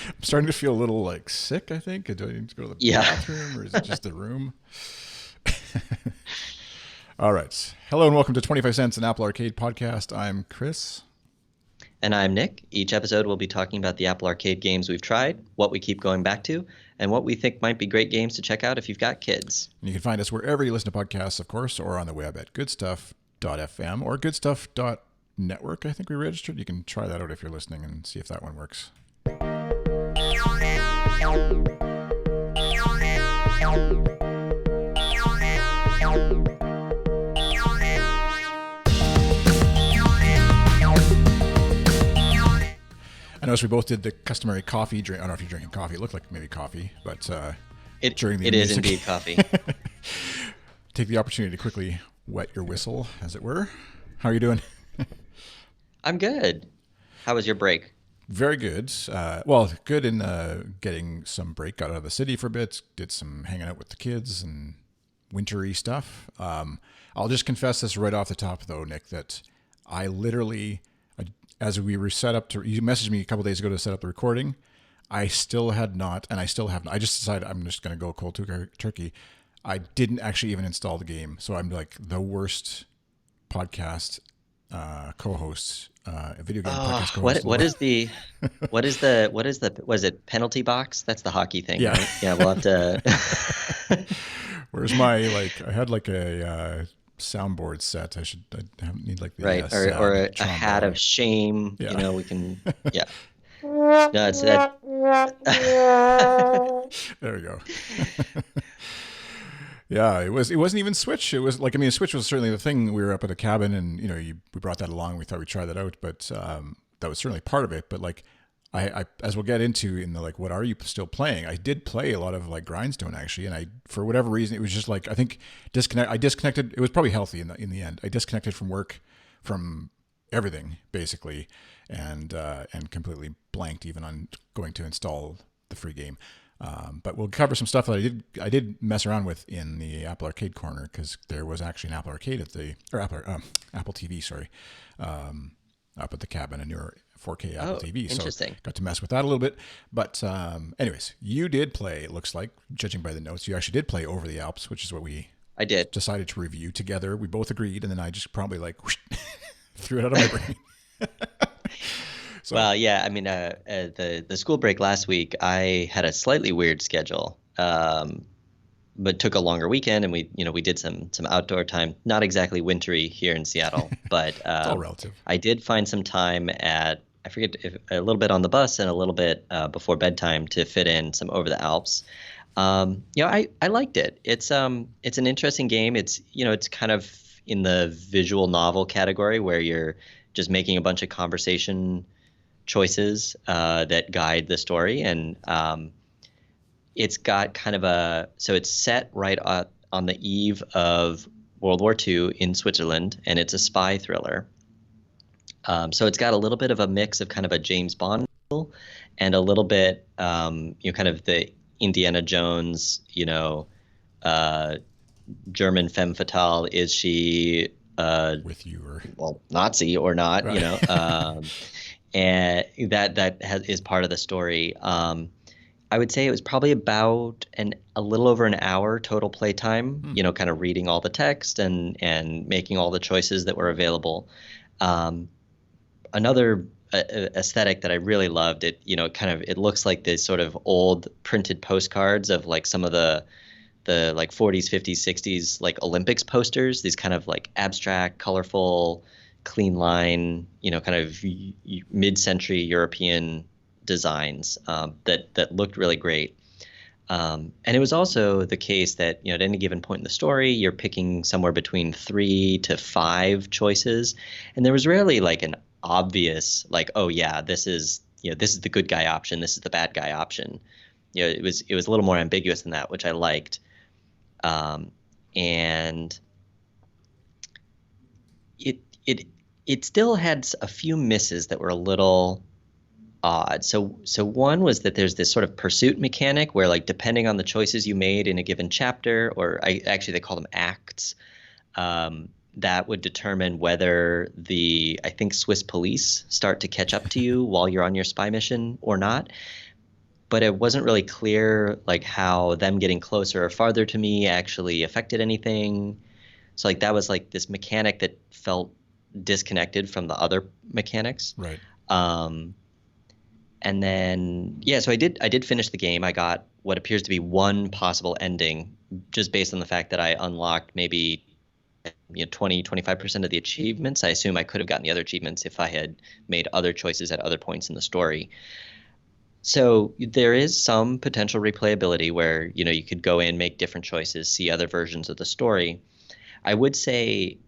I'm starting to feel a little like sick, I think. Do I need to go to the Yeah. bathroom or is it just the room? All right. Hello and welcome to 25 Cents, an Apple Arcade podcast. I'm Chris. And I'm Nick. Each episode we'll be talking about the Apple Arcade games we've tried, what we keep going back to, and what we think might be great games to check out if you've got kids. And you can find us wherever you listen to podcasts, of course, or on the web at Goodstuff.fm or Goodstuff.network. I think we registered. You can try that out if you're listening and see if that one works. I noticed we both did the customary coffee drink. I don't know if you're drinking coffee. It looked like maybe coffee, but during the it is music, indeed coffee. take the opportunity to quickly wet your whistle, as it were. How are you doing? I'm good. How was your break? Very good. Well, good in getting some break. Got out of the city for a bit. Did some hanging out with the kids and wintry stuff. I'll just confess this right off the top, though, Nick, that I literally, as we were set up to, you messaged me a couple days ago to set up the recording. I still had not, and I still haven't. I just decided I'm just going to go cold turkey. I didn't actually even install the game, so I'm like the worst podcast co-host, video game podcast co-host. Was it penalty box? That's the hockey thing, Yeah. right? Yeah, we'll have to. Where's my I had like a soundboard set. I need like the Right, or a hat of shame. Yeah. We can. Yeah. No, it's that. There we go. Yeah, it wasn't even Switch. It was like, I mean, Switch was certainly the thing. We were up at a cabin and, we brought that along. We thought we'd try that out, but that was certainly part of it. But like, I as we'll get into in the, like, what are you still playing? I did play a lot of like Grindstone actually. And for whatever reason, it was just like, I think I disconnected. It was probably healthy in the end. I disconnected from work, from everything basically, and completely blanked even on going to install the free game. But we'll cover some stuff that I did mess around with in the Apple Arcade corner, because there was actually an Apple Arcade Apple TV, sorry, up at the cabin, a newer 4K Apple TV. Interesting. So got to mess with that a little bit. But anyways, you did play, it looks like, judging by the notes, you actually did play Over the Alps, which is what we I did. decided to review together. We both agreed, and then I just probably whoosh, threw it out of my brain. So. Well, yeah, I mean, the school break last week, I had a slightly weird schedule, but took a longer weekend, and we did some outdoor time. Not exactly wintry here in Seattle, but It's all relative. I did find some time I forget if a little bit on the bus and a little bit before bedtime to fit in some Over the Alps. I liked it. It's an interesting game. It's kind of in the visual novel category where you're just making a bunch of conversation choices that guide the story, and it's got kind of so it's set right on the eve of World War II in Switzerland, and it's a spy thriller. So it's got a little bit of a mix of kind of a James Bond feel and a little bit kind of the Indiana Jones, German femme fatale. Is she With you or Nazi or not? Right. And that is part of the story. I would say it was probably about a little over an hour total playtime. Kind of reading all the text and making all the choices that were available. Another aesthetic that I really loved, it looks like this sort of old printed postcards of like some of the like 40s, 50s, 60s like Olympics posters. These kind of like abstract, colorful, clean line, kind of mid-century European designs that looked really great. And it was also the case that, at any given point in the story, you're picking somewhere between 3 to 5 choices. And there was rarely like an obvious, like, oh yeah, this is the good guy option, this is the bad guy option. It was a little more ambiguous than that, which I liked. And it still had a few misses that were a little odd. So one was that there's this sort of pursuit mechanic where, like, depending on the choices you made in a given chapter, or they call them acts, that would determine whether I think Swiss police start to catch up to you while you're on your spy mission or not. but it wasn't really clear like how them getting closer or farther to me actually affected anything. So like that was like this mechanic that felt disconnected from the other mechanics. Right. Um, and then yeah, so I did finish the game. I got what appears to be one possible ending just based on the fact that I unlocked maybe 20-25% of the achievements. I assume I could have gotten the other achievements if I had made other choices at other points in the story. So there is some potential replayability where, you could go in, make different choices, see other versions of the story. I would say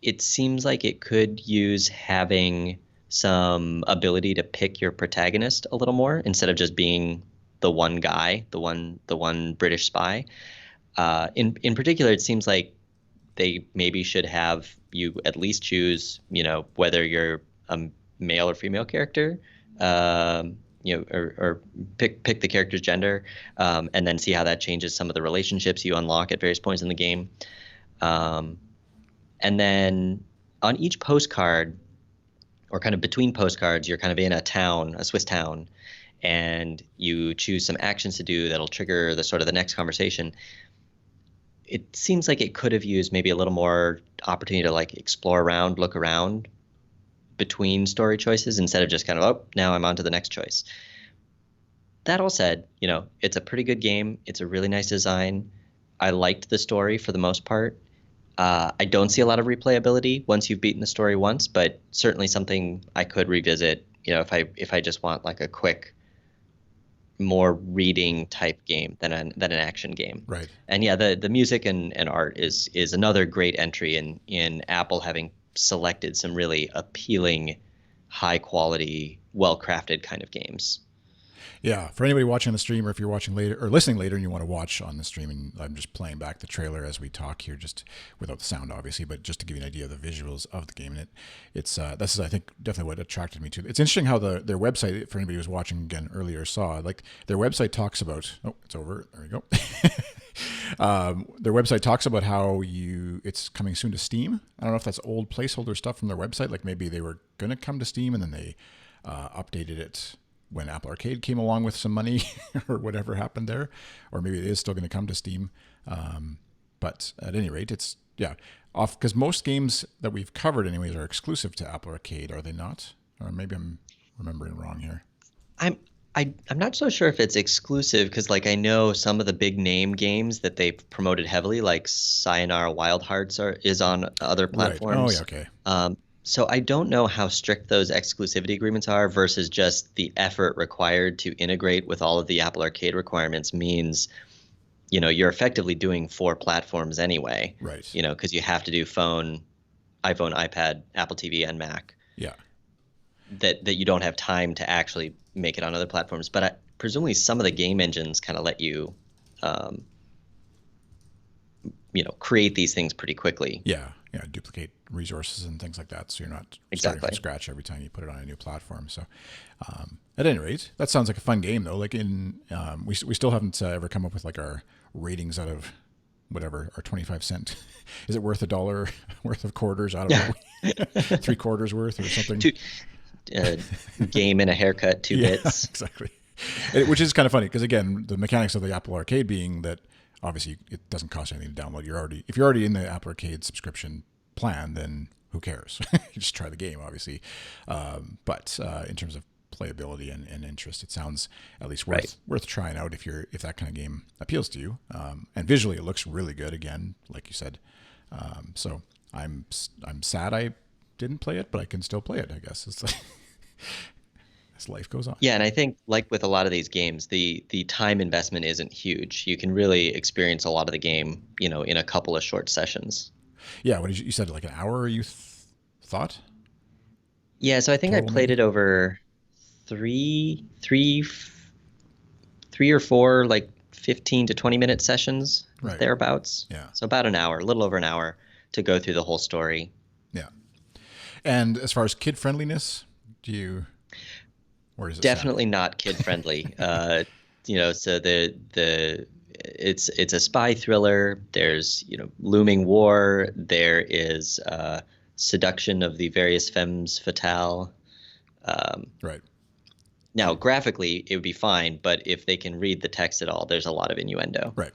it seems like it could use having some ability to pick your protagonist a little more instead of just being the one guy, the one British spy. In particular, it seems like they maybe should have you at least choose, whether you're a male or female character, or pick the character's gender, and then see how that changes some of the relationships you unlock at various points in the game. Um, and then on each postcard, or kind of between postcards, you're kind of in a town, a Swiss town, and you choose some actions to do that'll trigger the sort of the next conversation. It seems like it could have used maybe a little more opportunity to like explore around, look around between story choices instead of just kind of, oh, now I'm on to the next choice. That all said, it's a pretty good game. It's a really nice design. I liked the story for the most part. I don't see a lot of replayability once you've beaten the story once, but certainly something I could revisit, if I just want like a quick, more reading type game than an action game. Right. And yeah, the music and art is another great entry in Apple having selected some really appealing, high quality, well crafted kind of games. Yeah, for anybody watching the stream, or if you're watching later or listening later and you want to watch on the stream, and I'm just playing back the trailer as we talk here, just without the sound, obviously, but just to give you an idea of the visuals of the game. And it's this is, I think, definitely what attracted me to it. It's interesting how their website, for anybody who was watching again earlier, saw like their website talks about. Oh, it's over. There we go. Their website talks about how it's coming soon to Steam. I don't know if that's old placeholder stuff from their website. Like maybe they were going to come to Steam and then they updated it when Apple Arcade came along with some money or whatever happened there, or maybe it is still going to come to Steam. But at any rate, it's off because most games that we've covered anyways are exclusive to Apple Arcade, are they not? Or maybe I'm remembering wrong here. I'm not so sure if it's exclusive because like I know some of the big name games that they've promoted heavily, like Sayonara Wild Hearts is on other platforms. Right. Oh yeah, okay. So I don't know how strict those exclusivity agreements are versus just the effort required to integrate with all of the Apple Arcade requirements means, you're effectively doing 4 platforms anyway. Right. Because you have to do phone, iPhone, iPad, Apple TV, and Mac. Yeah. That you don't have time to actually make it on other platforms. But presumably some of the game engines kind of let you, create these things pretty quickly. Yeah. Duplicate resources and things like that, so you're not starting Exactly from scratch every time you put it on a new platform. So, at any rate, that sounds like a fun game, though. Like we still haven't ever come up with like our ratings out of whatever our 25-cent. Is it worth $1 worth of quarters? I don't know, 3 quarters worth or something. Game and a haircut, 2 bits. Exactly. Which is kind of funny because again, the mechanics of the Apple Arcade being that. Obviously, it doesn't cost anything to download. If you're already in the Apple Arcade subscription plan, then who cares? You just try the game, obviously. But in terms of playability and interest, it sounds at least worth trying out if that kind of game appeals to you. And visually, it looks really good. Again, like you said. So I'm sad I didn't play it, but I can still play it. I guess it's like as life goes on. Yeah, and I think like with a lot of these games, the time investment isn't huge. You can really experience a lot of the game, in a couple of short sessions. Yeah, what did you said like an hour? You thought? Yeah, so I think Total I played maybe? it over three or four like 15 to 20 minute sessions Right. thereabouts. Yeah. So about an hour, a little over an hour to go through the whole story. Yeah. And as far as kid friendliness, where does it Definitely not kid friendly. So it's a spy thriller. There's looming war. There is seduction of the various femmes fatale. Right. Now, graphically, it would be fine, but if they can read the text at all, there's a lot of innuendo. Right.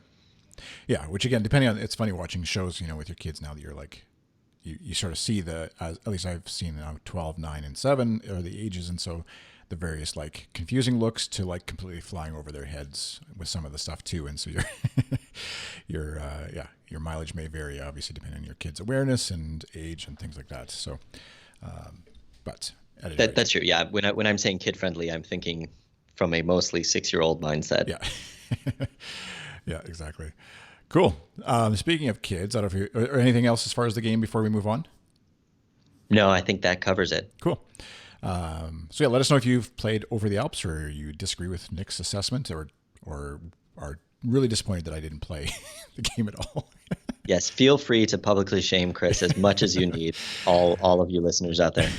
Yeah. Which again, depending on, it's funny watching shows, with your kids now that you're like, you sort of see at least I've seen now 12, 9, and 7 are the ages. And so the various like confusing looks to like completely flying over their heads with some of the stuff too. And so your mileage may vary obviously depending on your kid's awareness and age and things like that. So, but at any rate, That's true. Yeah. When I'm saying kid friendly, I'm thinking from a mostly 6-year-old mindset. yeah, yeah, exactly. Cool. Speaking of kids, I don't know if you, or anything else as far as the game before we move on. No, I think that covers it. Cool. So yeah, let us know if you've played Over the Alps or you disagree with Nick's assessment or are really disappointed that I didn't play the game at all. Yes, feel free to publicly shame Chris as much as you need, all of you listeners out there.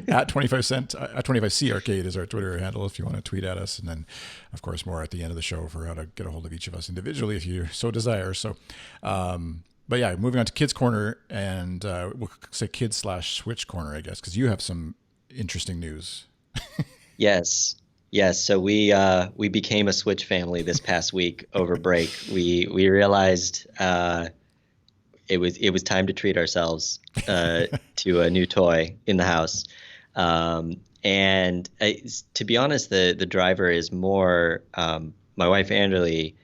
At 25 at 25C Arcade is our Twitter handle if you want to tweet at us, and then of course more at the end of the show for how to get a hold of each of us individually if you so desire. So, but yeah, moving on to Kids Corner, and we'll say Kids/Switch Corner, I guess, because you have some interesting news. Yes. Yes, so we became a Switch family this past week over break. We realized it was time to treat ourselves to a new toy in the house. And to be honest, the driver is more my wife Anderly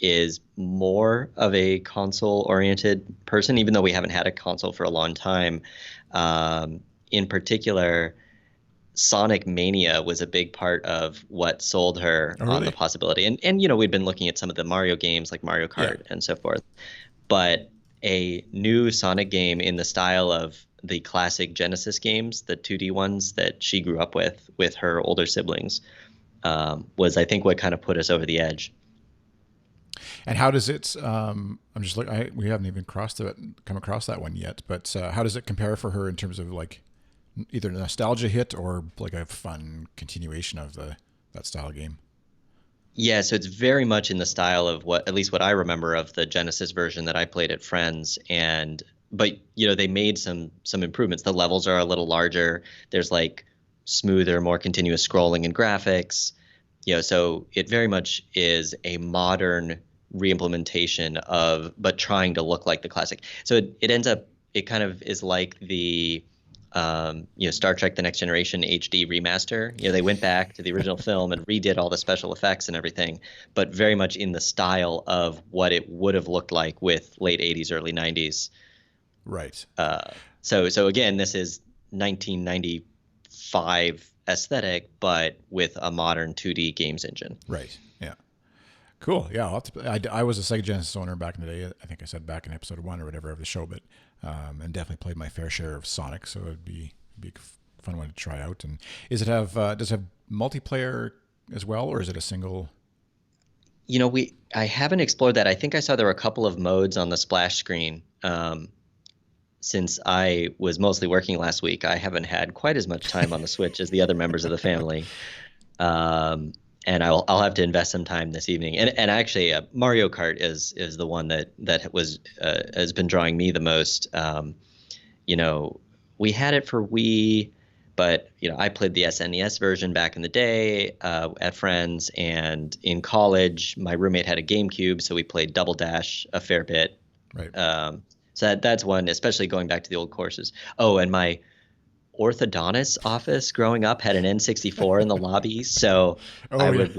is more of a console-oriented person, even though we haven't had a console for a long time. In particular, Sonic Mania was a big part of what sold her Oh, on the really? possibility. And we'd been looking at some of the Mario games like Mario Kart and so forth. But a new Sonic game in the style of the classic Genesis games, the 2D ones that she grew up with her older siblings, was I think what kind of put us over the edge. And how does it? I'm just like we haven't even come across that one yet. But how does it compare for her in terms of like either a nostalgia hit or like a fun continuation of that style game? Yeah, so it's very much in the style of at least what I remember of the Genesis version that I played at Friends. But they made some improvements. The levels are a little larger. There's like smoother, more continuous scrolling and graphics. So it very much is a modern reimplementation but trying to look like the classic. So it kind of is like the Star Trek: The Next Generation HD remaster. They went back to the original film and redid all the special effects and everything, but very much in the style of what it would have looked like with late 80s, early 90s. Right. So again, this is 1995 aesthetic, but with a modern 2D games engine. Right. Yeah. Cool. Yeah. I was a Sega Genesis owner back in the day. I think I said back in episode 1 or whatever of the show, but and definitely played my fair share of Sonic. So it'd be a fun one to try out. And does it have multiplayer as well, or is it a single? I haven't explored that. I think I saw there were a couple of modes on the splash screen. Since I was mostly working last week, I haven't had quite as much time on the Switch as the other members of the family. And I'll have to invest some time this evening. And actually, Mario Kart is the one that has been drawing me the most. We had it for Wii, but I played the SNES version back in the day at Friends, and in college, my roommate had a GameCube, so we played Double Dash a fair bit. Right. So that's one, especially going back to the old courses. Oh, and my orthodontist office growing up had an N64 in the lobby, so I would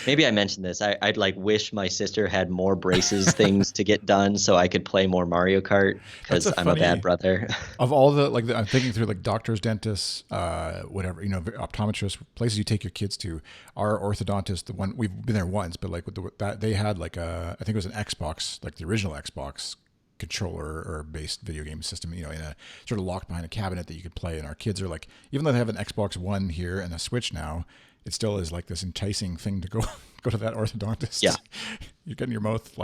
maybe I mentioned this. I'd like wish my sister had more braces things to get done so I could play more Mario Kart because I'm a bad brother. Of all I'm thinking through like doctors, dentists, whatever, optometrists, places you take your kids to. Our orthodontist, the one we've been there once, but like with that they had like I think it was an Xbox, like the original Xbox controller or based video game system, in a sort of locked behind a cabinet that you could play. And our kids are like, even though they have an Xbox One here and a Switch now, it still is like this enticing thing to go to that orthodontist. Yeah. You're getting your mouth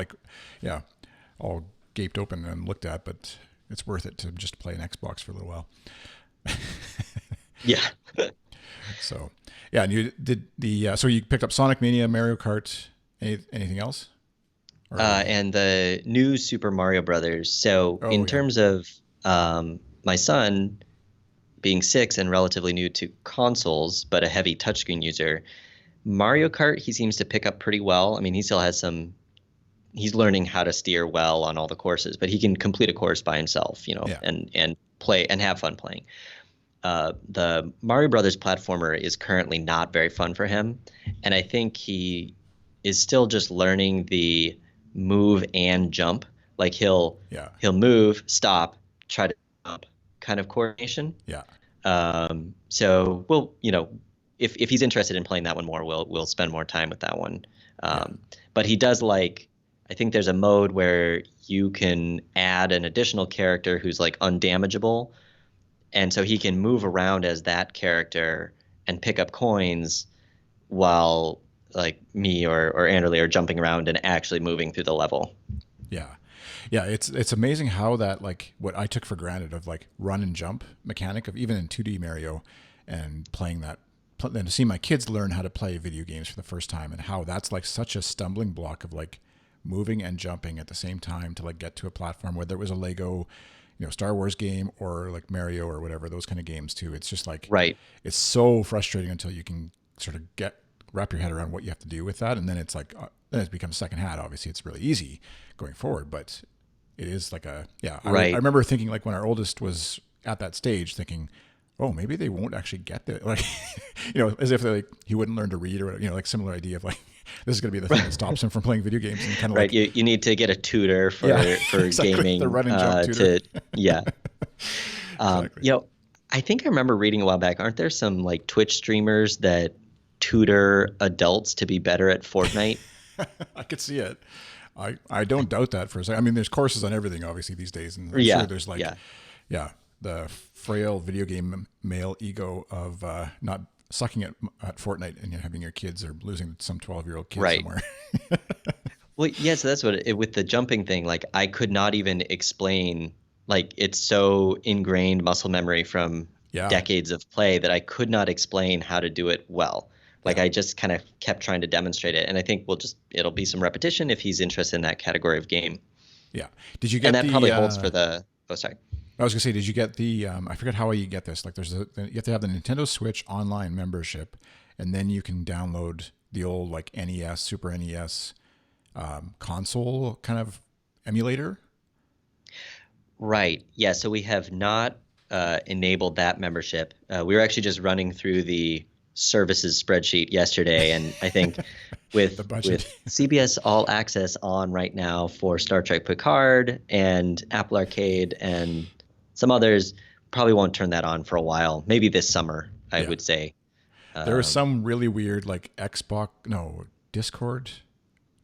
all gaped open and looked at, but it's worth it to just play an Xbox for a little while. Yeah. So, yeah. And you did so you picked up Sonic Mania, Mario Kart, anything else? And the new Super Mario Brothers. So in terms of my son, being 6 and relatively new to consoles, but a heavy touchscreen user, Mario Kart he seems to pick up pretty well. I mean, he still has some. He's learning how to steer well on all the courses, but he can complete a course by himself, Yeah. and play and have fun playing. The Mario Brothers platformer is currently not very fun for him, and I think he is still just learning the move and jump. Like Yeah. he'll move, stop, try to jump kind of coordination. Yeah. So if he's interested in playing that one more, we'll spend more time with that one. Yeah. But he does like. I think there's a mode where you can add an additional character who's like undamageable, and so he can move around as that character and pick up coins while like me or Anderley are jumping around and actually moving through the level. Yeah. Yeah, it's amazing how that, like, what I took for granted of like run and jump mechanic of even in 2D Mario and playing that, then to see my kids learn how to play video games for the first time and how that's like such a stumbling block of like moving and jumping at the same time to like get to a platform, whether it was a Lego, Star Wars game or like Mario or whatever, those kind of games too. It's just like, Right. it's so frustrating until you can sort of wrap your head around what you have to do with that. And then it's like, then it becomes second hat. Obviously it's really easy going forward, but it is like I Right. remember thinking like when our oldest was at that stage thinking, oh, maybe they won't actually get it. Like, as if he wouldn't learn to read or, like similar idea of like, this is going to be the thing that stops him from playing video games and kind of Right. like, You need to get a tutor for exactly, gaming. the run and jump tutor. Yeah. Exactly. I think I remember reading a while back, aren't there some like Twitch streamers that tutor adults to be better at Fortnite? I could see it. I don't doubt that for a second. I mean, there's courses on everything obviously these days. And I'm sure there's like, the frail video game male ego of not sucking at Fortnite and having your kids or losing some 12-year-old kid Right. somewhere. Well, yeah, so that's with the jumping thing, like I could not even explain, like it's so ingrained muscle memory from Yeah. decades of play that I could not explain how to do it well. Like Yeah. I just kind of kept trying to demonstrate it. And I think it'll be some repetition if he's interested in that category of game. Yeah. Did you get And that the? probably holds for oh, sorry. I was gonna say, did you get the? I forget how you get this. Like, you have to have the Nintendo Switch online membership, and then you can download the old like NES, Super NES console kind of emulator. Right. Yeah. So we have not enabled that membership. We were actually just running through the services spreadsheet yesterday, and I think The budget. with CBS All Access on right now for Star Trek Picard and Apple Arcade and some others, probably won't turn that on for a while. Maybe this summer, I would say. There was some really weird like Discord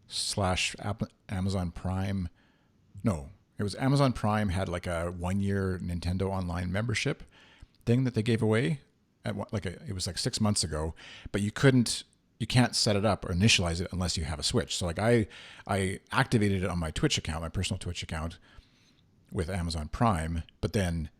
/ Amazon Prime. No, it was Amazon Prime had like a 1-year Nintendo Online membership thing that they gave away it was like 6 months ago, but you can't set it up or initialize it unless you have a Switch. So like I activated it on my Twitch account, my personal Twitch account with Amazon Prime, but then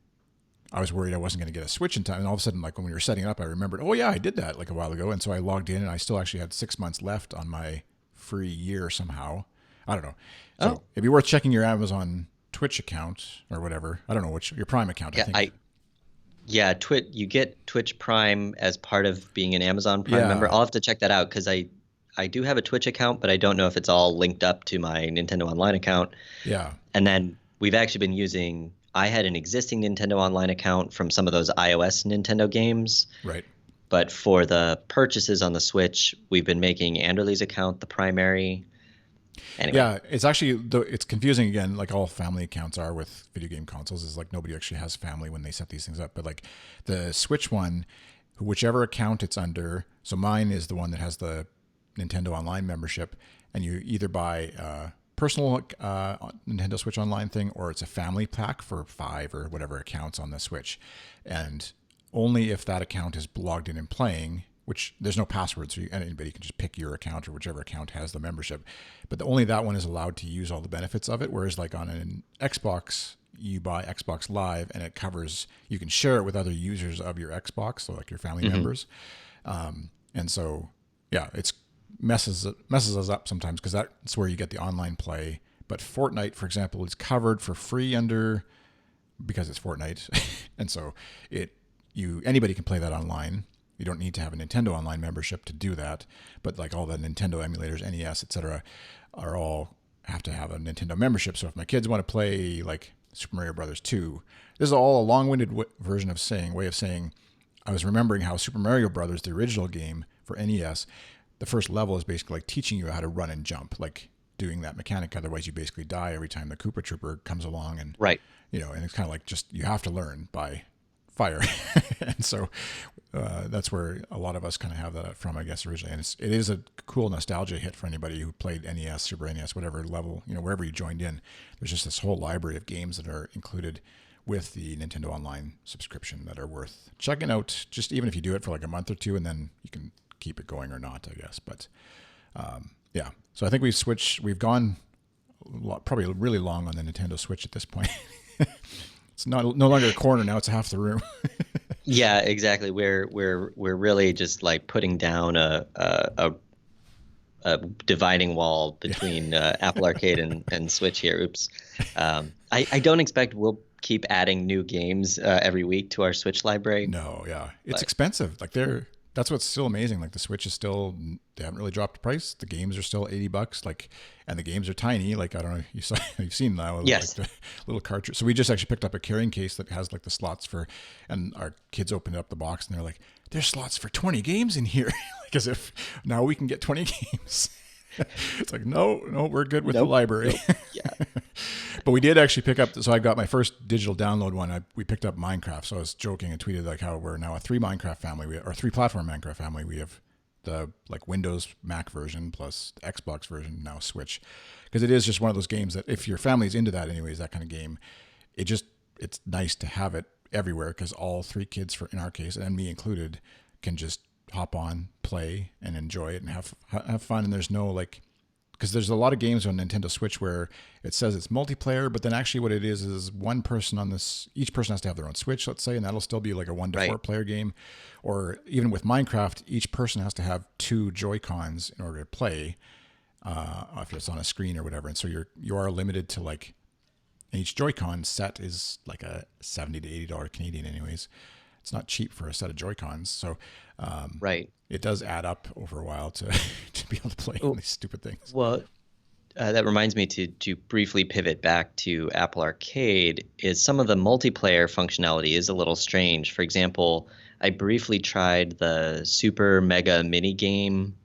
I was worried I wasn't going to get a Switch in time. And all of a sudden, like when we were setting it up, I remembered, oh yeah, I did that like a while ago. And so I logged in and I still actually had 6 months left on my free year somehow. I don't know. So it'd be worth checking your Amazon Twitch account or whatever. I don't know your Prime account. Yeah, I think. You get Twitch Prime as part of being an Amazon Prime member. I'll have to check that out because I do have a Twitch account, but I don't know if it's all linked up to my Nintendo Online account. Yeah. And then we've actually been I had an existing Nintendo Online account from some of those iOS Nintendo games. Right. But for the purchases on the Switch, we've been making Anderley's account the primary. Anyway. Yeah, it's actually, it's confusing again, like all family accounts are with video game consoles, is like nobody actually has family when they set these things up. But like the Switch one, whichever account it's under, so mine is the one that has the Nintendo Online membership, and you either buy a personal Nintendo Switch Online thing, or it's a family pack for 5 or whatever accounts on the Switch. And only if that account is logged in and playing, which there's no password, so anybody can just pick your account or whichever account has the membership. But only that one is allowed to use all the benefits of it. Whereas like on an Xbox, you buy Xbox Live and it covers, you can share it with other users of your Xbox, so like your family members. And so, yeah, it's messes us up sometimes because that's where you get the online play. But Fortnite, for example, is covered for free because it's Fortnite. And so anybody can play that online. You don't need to have a Nintendo Online membership to do that, but like all the Nintendo emulators, NES, etc., are all have to have a Nintendo membership. So if my kids want to play like Super Mario Brothers 2, this is all a long-winded way of saying. I was remembering how Super Mario Brothers, the original game for NES, the first level is basically like teaching you how to run and jump, like doing that mechanic. Otherwise, you basically die every time the Koopa Trooper comes along, and Right. and it's kind of like just you have to learn by fire, and so that's where a lot of us kind of have that from, I guess, originally. And it is a cool nostalgia hit for anybody who played NES, Super NES, whatever level, wherever you joined in. There's just this whole library of games that are included with the Nintendo Online subscription that are worth checking out, just even if you do it for like a month or two, and then you can keep it going or not, I guess. But yeah, so I think we've gone probably really long on the Nintendo Switch at this point. It's no longer a corner now; it's half the room. Yeah, exactly. We're really just like putting down a dividing wall between Apple Arcade and Switch here. Oops. I don't expect we'll keep adding new games every week to our Switch library. No, yeah, it's expensive. Like that's what's still amazing. Like the Switch is still, they haven't really dropped the price. The games are still $80, like, and the games are tiny. Like, I don't know, you've seen now, Yes. like the little cartridge. So we just actually picked up a carrying case that has like the slots and our kids opened up the box and they're like, there's slots for 20 games in here. Like as if now we can get 20 games. It's like, no, we're good with the library. Nope. Yeah. But we did actually pick up, so I got my first digital download one. We picked up Minecraft. So I was joking and tweeted like how we're now a 3 Minecraft family, or 3 platform Minecraft family. We have the like Windows Mac version plus the Xbox version, now Switch. Because it is just one of those games that if your family's into that anyways, that kind of game, it's nice to have it everywhere because all 3 kids, in our case, and me included, can just hop on, play, and enjoy it and have fun. And there's no like, because there's a lot of games on Nintendo Switch where it says it's multiplayer, but then actually what it is one person on this, each person has to have their own Switch, let's say, and that'll still be like a 1 to 4 player game. Or even with Minecraft, each person has to have 2 Joy-Cons in order to play, if it's on a screen or whatever. And so you are limited to like, each Joy-Con set is like a $70 to $80 Canadian anyways. It's not cheap for a set of Joy-Cons. So Right. it does add up over a while to be able to play these stupid things. Well, that reminds me to briefly pivot back to Apple Arcade. Is some of the multiplayer functionality is a little strange. For example, I briefly tried the Super Mega Mini game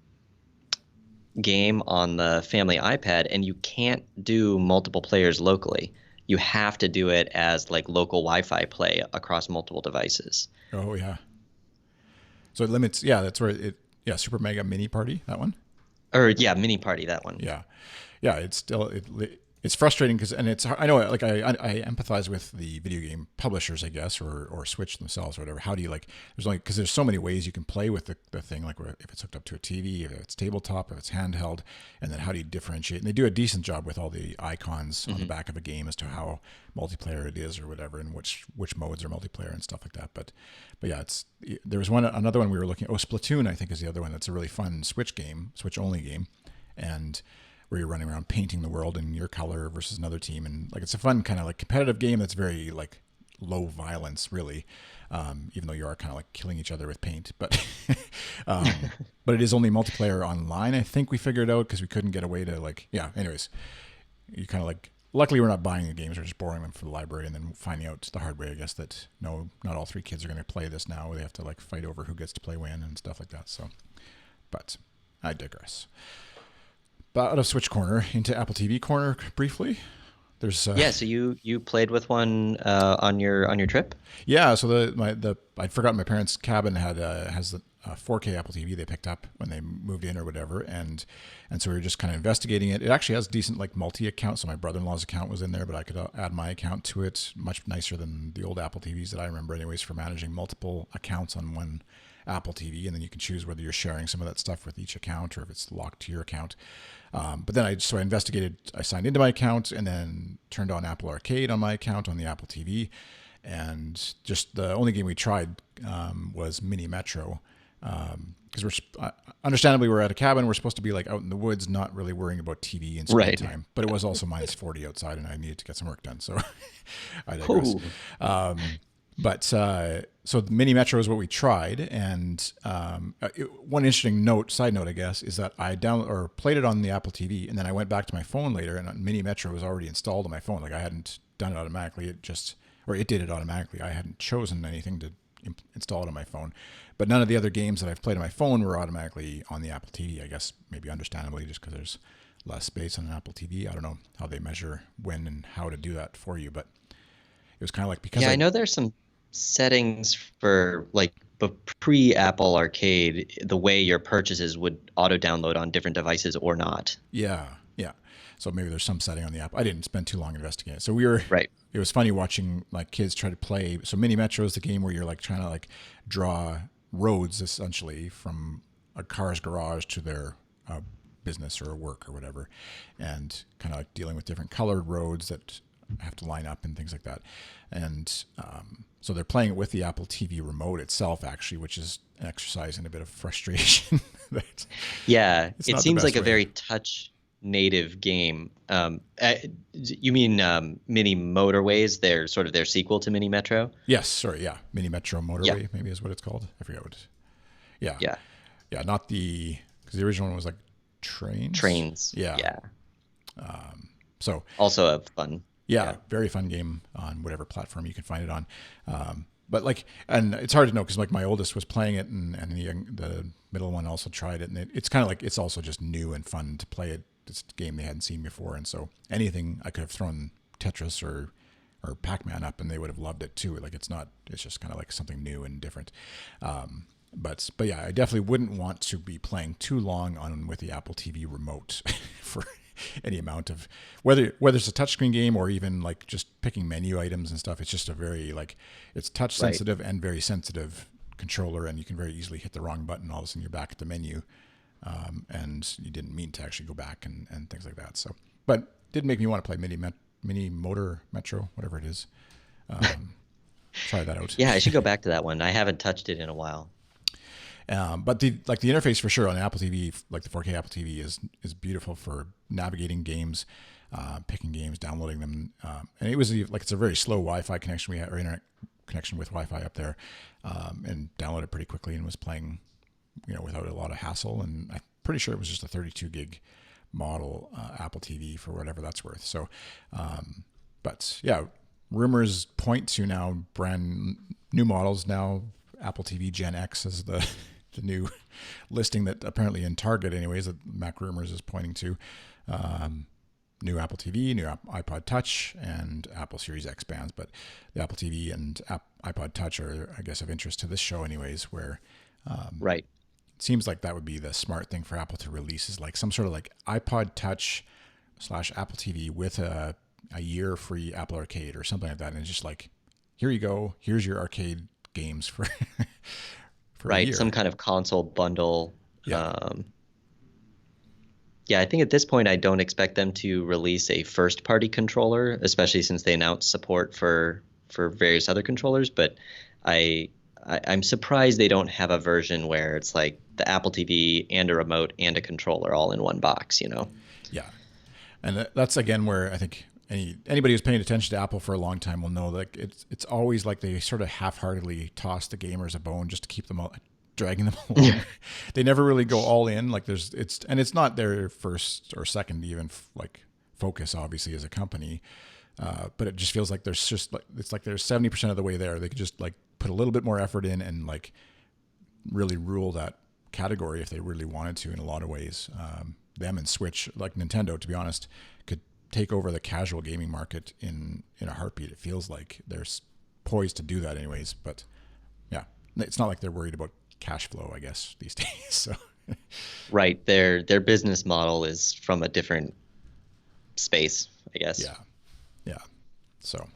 on the family iPad, and you can't do multiple players locally. You have to do it as like local Wi-Fi play across multiple devices. Oh yeah. So it limits. Yeah, that's where Super Mega Mini Party, that one. Or yeah, Mini Party, that one. Yeah. It's still it's frustrating because, and it's, I know, like I empathize with the video game publishers, I guess, or Switch themselves or whatever. How do you because there's so many ways you can play with the thing, like if it's hooked up to a TV, if it's tabletop, if it's handheld, and then how do you differentiate? And they do a decent job with all the icons on the back of a game as to how multiplayer it is or whatever, and which modes are multiplayer and stuff like that. But yeah, there was another one we were looking at. Splatoon, I think, is the other one that's a really fun Switch only game, and where you're running around painting the world in your color versus another team. And like, it's a fun kind of like competitive game that's very like low violence, really. Even though you are kind of like killing each other with paint, but it is only multiplayer online. I think we figured out because we couldn't get away to anyways, you kind of like, luckily we're not buying the games. We're just borrowing them from the library and then finding out the hard way, I guess, that no, not all 3 kids are going to play this now. They have to like fight over who gets to play when and stuff like that. So, but I digress. But out of Switch corner into Apple TV corner briefly. There's so you played with one on your trip? Yeah, so I'd forgotten my parents' cabin has the 4K Apple TV they picked up when they moved in or whatever, and so we were just kind of investigating it. It actually has decent like multi-account, so my brother-in-law's account was in there, but I could add my account to it. Much nicer than the old Apple TVs that I remember, anyways, for managing multiple accounts on one Apple TV, and then you can choose whether you're sharing some of that stuff with each account or if it's locked to your account. But then I investigated, I signed into my account and then turned on Apple Arcade on my account on the Apple TV. And just the only game we tried was Mini Metro. Because understandably we're at a cabin, we're supposed to be like out in the woods, not really worrying about TV and screen time. But it was also -40 outside and I needed to get some work done. So I digress. But so the Mini Metro is what we tried, and one interesting side note, I guess, is that I downloaded or played it on the Apple TV, and then I went back to my phone later, and Mini Metro was already installed on my phone. Like I hadn't done it automatically; it did it automatically. I hadn't chosen anything to install it on my phone. But none of the other games that I've played on my phone were automatically on the Apple TV. I guess maybe understandably, just because there's less space on an Apple TV. I don't know how they measure when and how to do that for you, but it was kind of like because Yeah, I know there's some settings for like pre-Apple Arcade, the way your purchases would auto download on different devices or not. Yeah, yeah. So maybe there's some setting on the app. I didn't spend too long investigating it. So Right. it was funny watching like kids try to play. So Mini Metro is the game where you're like trying to like draw roads essentially from a car's garage to their business or work or whatever, and kind of like dealing with different colored roads that have to line up and things like that. And so they're playing it with the Apple TV remote itself, actually, which is an exercise in a bit of frustration. That Yeah, it's it not the seems like best a way. very touch native game. You mean Mini Motorways? They're sort of their sequel to Mini Metro? Yes, sorry, yeah, Mini Metro Yeah, Motorway maybe is what it's called. I forget what. Yeah, yeah. yeah, not because the original one was like trains. Trains. Yeah, Yeah. so Also a fun. yeah, Yeah. very fun game on whatever platform you can find it on. But like, and it's hard to know because like my oldest was playing it, and the middle one also tried it, and it's kind of like it's also just new and fun to play it. It's a game they hadn't seen before, and so anything I could have thrown Tetris or Pac-Man up, and they would have loved it too. Like it's just kind of like something new and different. But yeah, I definitely wouldn't want to be playing too long on with the Apple TV remote for any amount of whether it's a touchscreen game or even like just picking menu items and stuff. It's just a very like it's touch Right. sensitive and very sensitive controller, and you can very easily hit the wrong button. All of a sudden, you're back at the menu, and you didn't mean to actually go back and things like that. So, but it did make me want to play Mini Motor Metro, whatever it is. Try that out. Yeah, I should go back to that one. I haven't touched it in a while. But the interface for sure on Apple TV, like the 4K Apple TV, is beautiful for navigating games, picking games, downloading them, and it was like it's a very slow Wi-Fi connection we had or internet connection with Wi-Fi up there, and downloaded pretty quickly and was playing, without a lot of hassle. And I'm pretty sure it was just a 32 gig model Apple TV for whatever that's worth. So, but yeah, rumors point to now brand new models now. Apple TV Gen X is the new listing that apparently in Target, anyways, that Mac Rumors is pointing to. New Apple TV, new iPod Touch, and Apple Series X bands. But the Apple TV and iPod Touch are, I guess, of interest to this show, anyways, where Right. it seems like that would be the smart thing for Apple to release is like some sort of like iPod Touch / Apple TV with a year free Apple Arcade or something like that. And it's just like, here you go. Here's your arcade games for for a Right. year. Some kind of console bundle. Yeah. Yeah, I think at this point I don't expect them to release a first party controller, especially since they announced support for various other controllers, but I'm surprised they don't have a version where it's like the Apple TV and a remote and a controller all in one box, you know. Yeah. And that's again where I think anybody who's paying attention to Apple for a long time will know that it's always like they sort of half-heartedly toss the gamers a bone just to keep them all, dragging them along. They never really go all in. Like it's not their first or second even like focus, obviously, as a company. But it just feels like there's just like it's like they're 70% of the way there. They could just like put a little bit more effort in and like really rule that category if they really wanted to in a lot of ways. Them and Switch, like Nintendo, to be honest, could take over the casual gaming market in a heartbeat. It feels like they're poised to do that anyways. But yeah, it's not like they're worried about cash flow, I guess, these days. So Right. Their business model is from a different space, I guess. yeah, yeah. So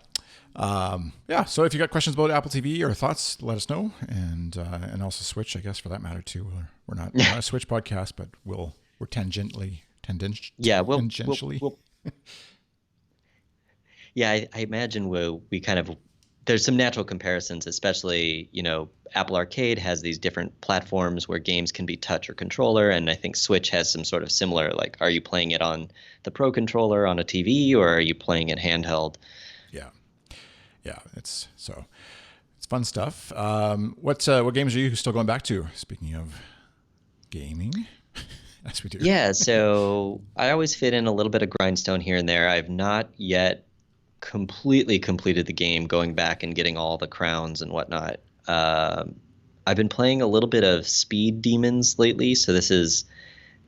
yeah. So if you got questions about Apple TV or thoughts, let us know, and also Switch, I guess, for that matter too. We're not a Switch podcast, but we're tangentially Yeah, tangentially. yeah, I imagine we kind of there's some natural comparisons, especially, Apple Arcade has these different platforms where games can be touch or controller, and I think Switch has some sort of similar, like, are you playing it on the Pro controller on a TV or are you playing it handheld? Yeah. Yeah. It's so fun stuff. What games are you still going back to? Speaking of gaming, as we do. Yeah, so I always fit in a little bit of grindstone here and there. I've not yet completely completed the game, going back and getting all the crowns and whatnot. I've been playing a little bit of Speed Demons lately. So this is,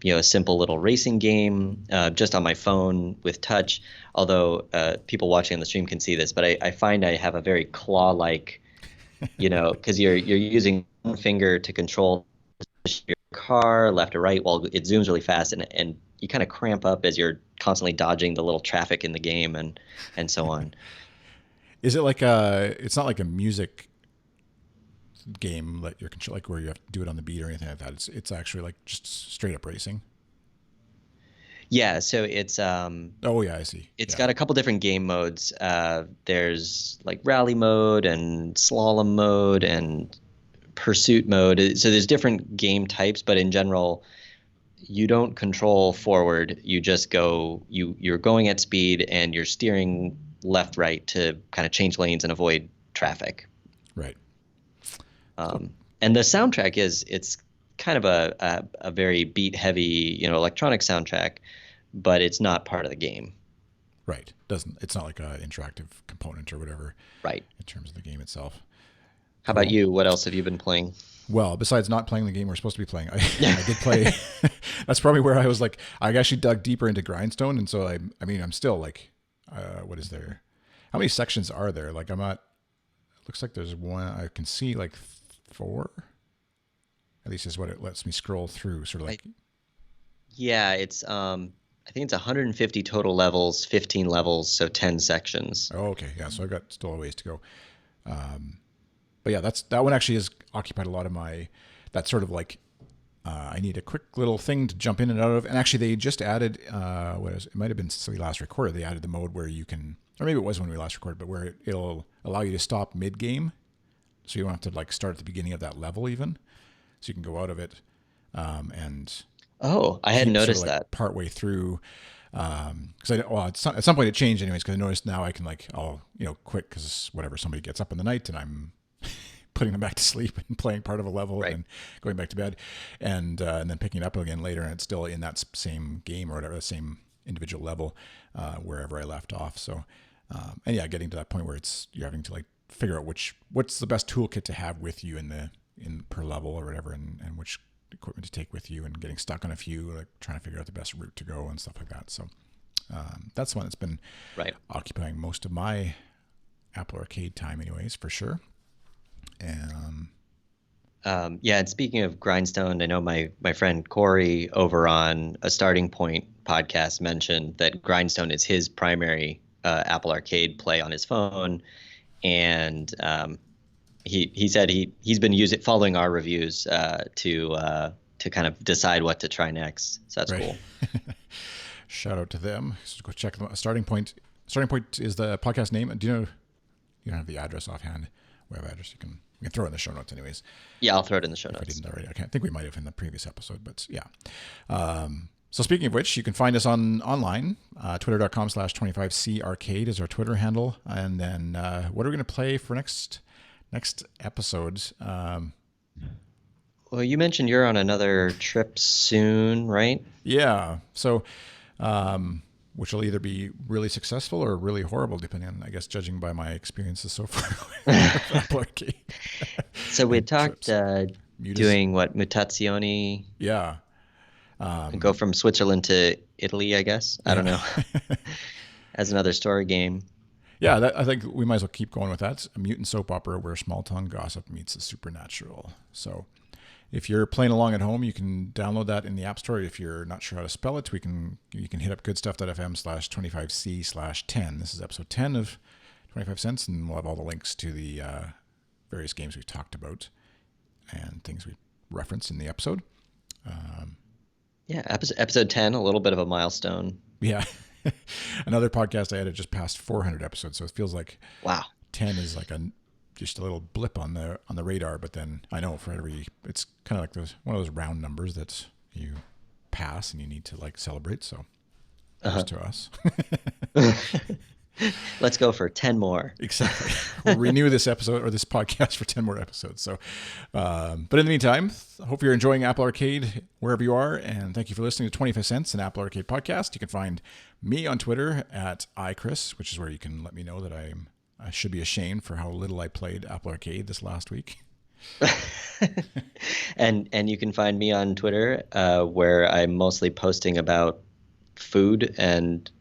a simple little racing game, just on my phone with touch. Although people watching on the stream can see this, but I find I have a very claw-like, because you're using one finger to control your car left or right while it zooms really fast, and you kind of cramp up as you're constantly dodging the little traffic in the game and so on. Is it like a? It's not like a music game that you're control, like where you have to do it on the beat or anything like that. It's actually like just straight up racing. Yeah, so it's Oh yeah, I see. it's Yeah, got a couple different game modes. There's like rally mode and slalom mode and pursuit mode. So there's different game types, but in general, you don't control forward. You just you're going at speed and you're steering left, right to kind of change lanes and avoid traffic. right. Cool. And the soundtrack it's kind of a very beat heavy, electronic soundtrack, but it's not part of the game. Right. Doesn't It's not like a interactive component or whatever Right. in terms of the game itself. How about Cool. you? What else have you been playing? Well, besides not playing the game we're supposed to be playing, I did play. That's probably where I was like, I actually dug deeper into Grindstone, and so I mean, I'm still like, what is there? How many sections are there? Like, I'm not. It looks like there's one. I can see like 4. At least is what it lets me scroll through. Sort of I, like, yeah, it's I think it's 150 total levels, 15 levels, so 10 sections. oh, okay, yeah. So I've got still a ways to go. But yeah, that one actually has occupied a lot of my. That's sort of like I need a quick little thing to jump in and out of. And actually, they just added it might have been since we last recorded. They added the mode where you can, or maybe it was when we last recorded, but where it'll allow you to stop mid game, so you don't have to like start at the beginning of that level even. So you can go out of it and Oh, I hadn't keep sort of noticed like that. part way through. Because at some point it changed anyways. Because I noticed now I can like I'll quit because whatever somebody gets up in the night and I'm putting them back to sleep and playing part of a level and Right. then going back to bed and then picking it up again later and it's still in that same game or whatever, the same individual level wherever I left off. So and yeah, getting to that point where you're having to like figure out what's the best toolkit to have with you in per level or whatever, and which equipment to take with you, and getting stuck on a few, like trying to figure out the best route to go and stuff like that. So that's one that's been Right. occupying most of my Apple Arcade time, anyways, for sure. And Yeah, and speaking of Grindstone, I know my friend Corey over on a Starting Point podcast mentioned that Grindstone is his primary Apple Arcade play on his phone, and he said he's been following our reviews to kind of decide what to try next. So that's right. cool. Shout out to them. So go check them out. Starting Point. Starting Point is the podcast name. Do you know? You don't have the address offhand. Web address. We can throw it in the show notes, anyways. Yeah, I'll throw it in the show If I notes. didn't already. I can't think we might have in the previous episode, but yeah. So speaking of which, you can find us online. Twitter.com/25C Arcade is our Twitter handle. And then what are we going to play for next episode? Well, you mentioned you're on another trip soon, right? Yeah. So, which will either be really successful or really horrible, depending on, I guess, judging by my experiences so far with Apple Arcade. So we And talked trips. Mutas. doing what, Mutazioni, Yeah. and go from Switzerland to Italy, I guess. I don't know. As another story game. Yeah, I think we might as well keep going with that. A mutant soap opera where small town gossip meets the supernatural. So if you're playing along at home, you can download that in the App Store. If you're not sure how to spell it, you can hit up goodstuff.fm/25C/10. This is episode 10 of 25 cents, and we'll have all the links to the various games we've talked about and things we referenced in the episode. Yeah, episode 10, a little bit of a milestone. Yeah. Another podcast I had just passed 400 episodes, so it feels like Wow. 10 is like just a little blip on the radar. But then I know it's kind of like one of those round numbers that you pass and you need to like celebrate. So to us. Let's go for 10 more. Exactly. We'll renew this episode or this podcast for 10 more episodes. So, but in the meantime, I hope you're enjoying Apple Arcade wherever you are. And thank you for listening to 25 Cents, an Apple Arcade podcast. You can find me on Twitter at iChris, which is where you can let me know that I should be ashamed for how little I played Apple Arcade this last week. And you can find me on Twitter, where I'm mostly posting about food and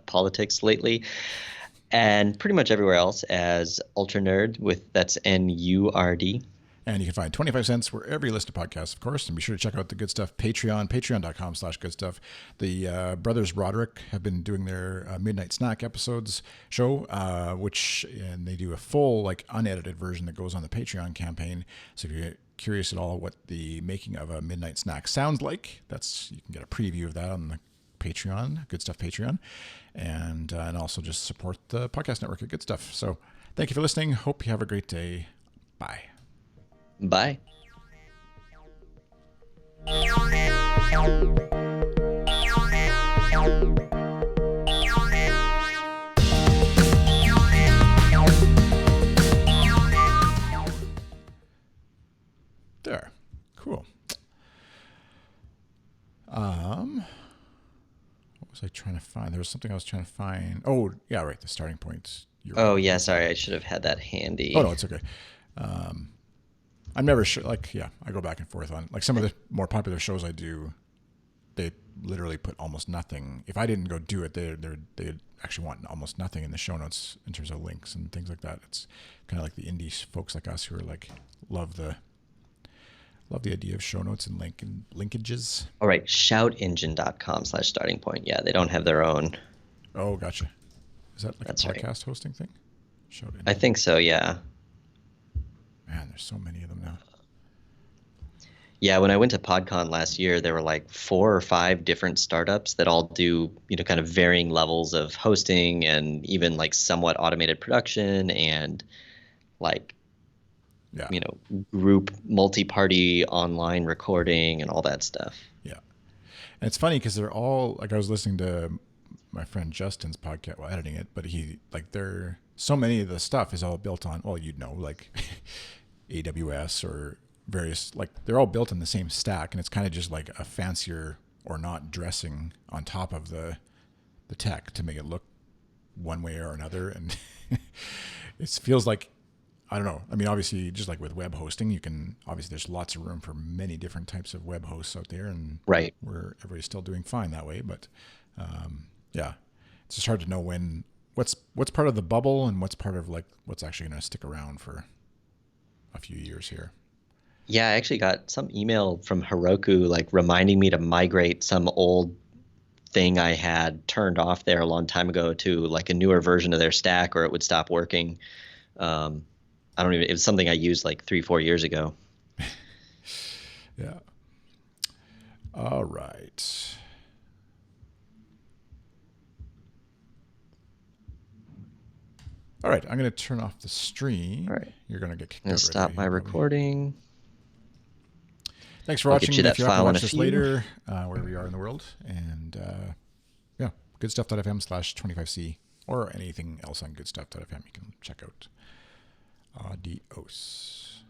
politics lately, and pretty much everywhere else as Ultra Nerd with that's NURD. And you can find 25 Cents wherever you listen to podcasts, of course. And be sure to check out the Good Stuff Patreon, patreon.com/goodstuff. The brothers Roderick have been doing their Midnight Snack episodes show, and they do a full, like, unedited version that goes on the Patreon campaign. So if you're curious at all what the making of a Midnight Snack sounds like, you can get a preview of that on the Patreon, Good Stuff Patreon, and also just support the podcast network at Good Stuff. So thank you for listening. Hope you have a great day. Bye. Bye. There. Cool. What was I trying to find? There was something I was trying to find. Oh, yeah, right. The starting point. Oh, yeah, sorry. I should have had that handy. Oh, no, it's okay. I'm never sure. Like, yeah, I go back and forth on, like, some of the more popular shows I do. They literally put almost nothing. If I didn't go do it, they actually want almost nothing in the show notes in terms of links and things like that. It's kind of like the indie folks like us who are like love the idea of show notes and linkages. All right, shoutengine.com/starting point. Yeah, they don't have their own. Oh, gotcha. Is that like That's a podcast right. hosting thing? Shout Engine. I think so, yeah. Man, there's so many of them now. Yeah, when I went to PodCon last year, there were like 4 or 5 different startups that all do, kind of varying levels of hosting and even like somewhat automated production and like, Yeah. group multi-party online recording and all that stuff. Yeah. And it's funny because they're all, like, I was listening to my friend Justin's podcast while editing it, but so many of the stuff is all built on, well, like AWS or various, like, they're all built in the same stack, and it's kind of just like a fancier or not dressing on top of the tech to make it look one way or another. And it feels like, I don't know. I mean, obviously, just like with web hosting, there's lots of room for many different types of web hosts out there, and Right. everybody's still doing fine that way. But yeah, it's just hard to know what's part of the bubble and what's part of, like, what's actually going to stick around for a few years here. Yeah, I actually got some email from Heroku like reminding me to migrate some old thing I had turned off there a long time ago to like a newer version of their stack, or it would stop working. I don't even, it was something I used like 3-4 years ago. Yeah. All right. All right. I'm going to turn off the stream. All right. You're going to get kicked I'm out. gonna stop my recording. Thanks for I'll watching. get you that If you have to file in watch a this few. later, wherever you are in the world. And yeah, goodstuff.fm/25C or anything else on goodstuff.fm you can check out. Adios.